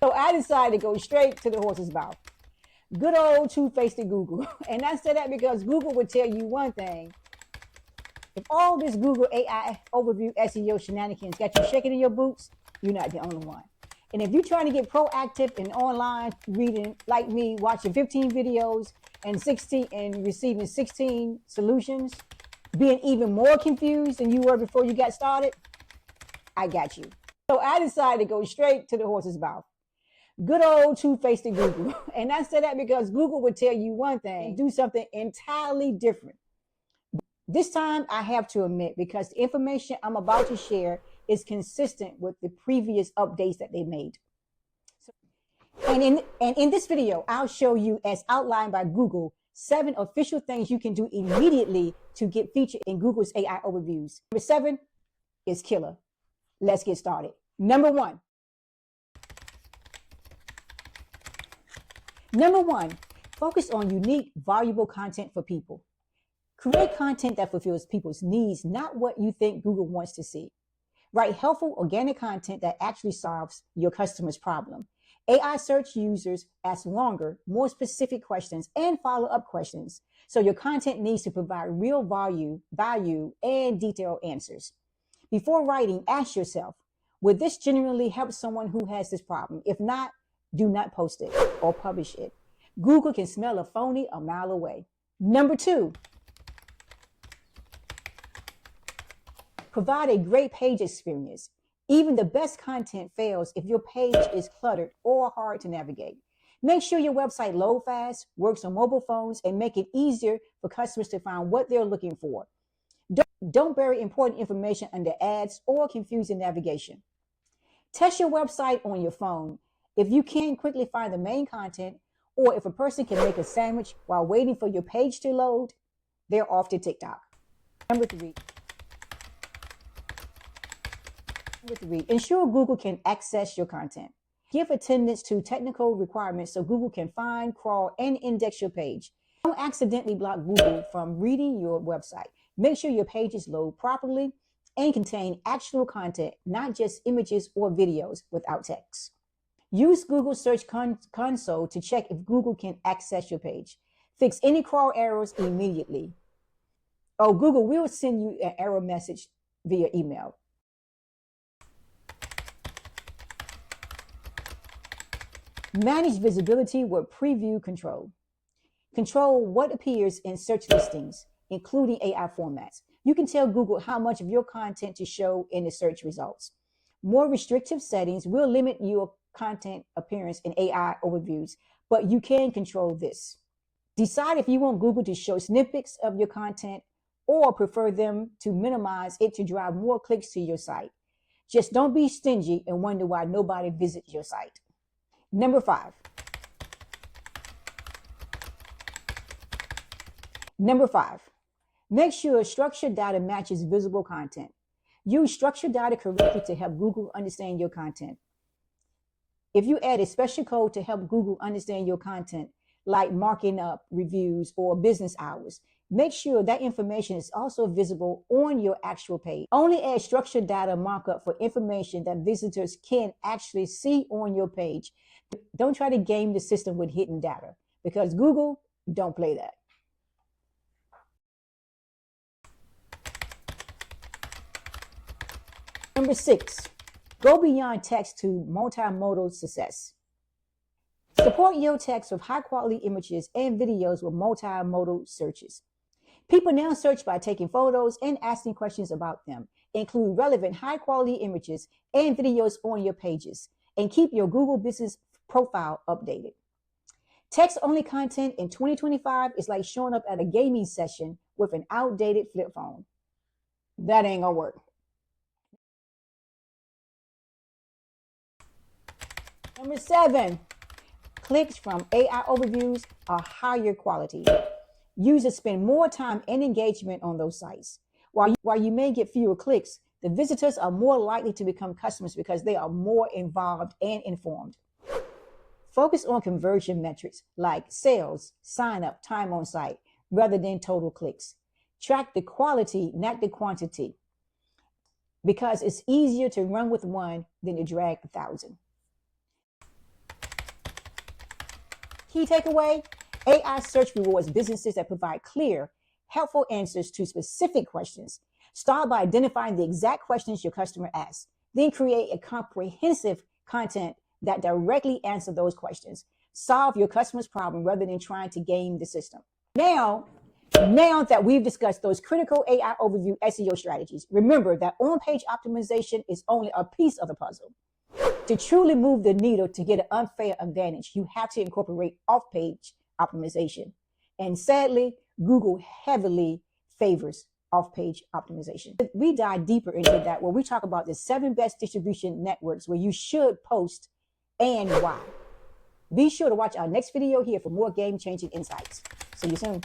So I decided to go straight to the horse's mouth. Good old two-faced Google. And I said that because Google would tell you one thing. If all this Google AI Overview SEO shenanigans got you shaking in your boots, you're not the only one. And if you're trying to get proactive in online reading like me, watching 15 videos and receiving 16 solutions, being even more confused than you were before you got started, I got you. So I decided to go straight to the horse's mouth. Good old two-faced Google. And I said that because Google would tell you one thing and do something entirely different. This time I have to admit, because the information I'm about to share is consistent with the previous updates that they made. And in this video, I'll show you, as outlined by Google, 7 official things you can do immediately to get featured in Google's AI overviews. Number 7 is killer. Let's get started. Number one, focus on unique, valuable content for people. Create content that fulfills people's needs, not what you think Google wants to see. Write helpful, organic content that actually solves your customer's problem. AI search users ask longer, more specific questions and follow-up questions. So your content needs to provide real value and detailed answers. Before writing, ask yourself, would this genuinely help someone who has this problem? If not, do not post it or publish it. Google can smell a phony a mile away. Number 2, provide a great page experience. Even the best content fails if your page is cluttered or hard to navigate. Make sure your website loads fast, works on mobile phones, and make it easier for customers to find what they're looking for. Don't bury important information under ads or confusing navigation. Test your website on your phone. If you can't quickly find the main content, or if a person can make a sandwich while waiting for your page to load, they're off to TikTok. Number 3, ensure Google can access your content. Give attendance to technical requirements so Google can find, crawl, and index your page. Don't accidentally block Google from reading your website. Make sure your pages load properly and contain actionable content, not just images or videos without text. Use Google Search Console to check if Google can access your page. Fix any crawl errors immediately. Google will send you an error message via email. Manage visibility with preview control. Control what appears in search listings, including AI formats. You can tell Google how much of your content to show in the search results. More restrictive settings will limit your content appearance in AI overviews, but you can control this. Decide if you want Google to show snippets of your content or prefer them to minimize it to drive more clicks to your site. Just don't be stingy and wonder why nobody visits your site. Number 5. Make sure structured data matches visible content. Use structured data correctly to help Google understand your content. If you add a special code to help Google understand your content, like marking up reviews or business hours, make sure that information is also visible on your actual page. Only add structured data markup for information that visitors can actually see on your page. Don't try to game the system with hidden data, because Google don't play that. Number 6, go beyond text to multimodal success. Support your text with high-quality images and videos with multimodal searches. People now search by taking photos and asking questions about them. Include relevant high-quality images and videos on your pages, and keep your Google business profile updated. Text-only content in 2025 is like showing up at a gaming session with an outdated flip phone. That ain't gonna work. Number 7, clicks from AI overviews are higher quality. Users spend more time and engagement on those sites. While you may get fewer clicks, the visitors are more likely to become customers because they are more involved and informed. Focus on conversion metrics like sales, sign up, time on site, rather than total clicks. Track the quality, not the quantity, because it's easier to run with one than to drag 1,000. Key takeaway, AI search rewards businesses that provide clear, helpful answers to specific questions. Start by identifying the exact questions your customer asks. Then create a comprehensive content that directly answers those questions. Solve your customer's problem rather than trying to game the system. Now that we've discussed those critical AI overview SEO strategies, remember that on-page optimization is only a piece of the puzzle. To truly move the needle to get an unfair advantage, you have to incorporate off-page optimization. And sadly, Google heavily favors off-page optimization. We dive deeper into that where we talk about the 7 best distribution networks where you should post and why. Be sure to watch our next video here for more game-changing insights. See you soon.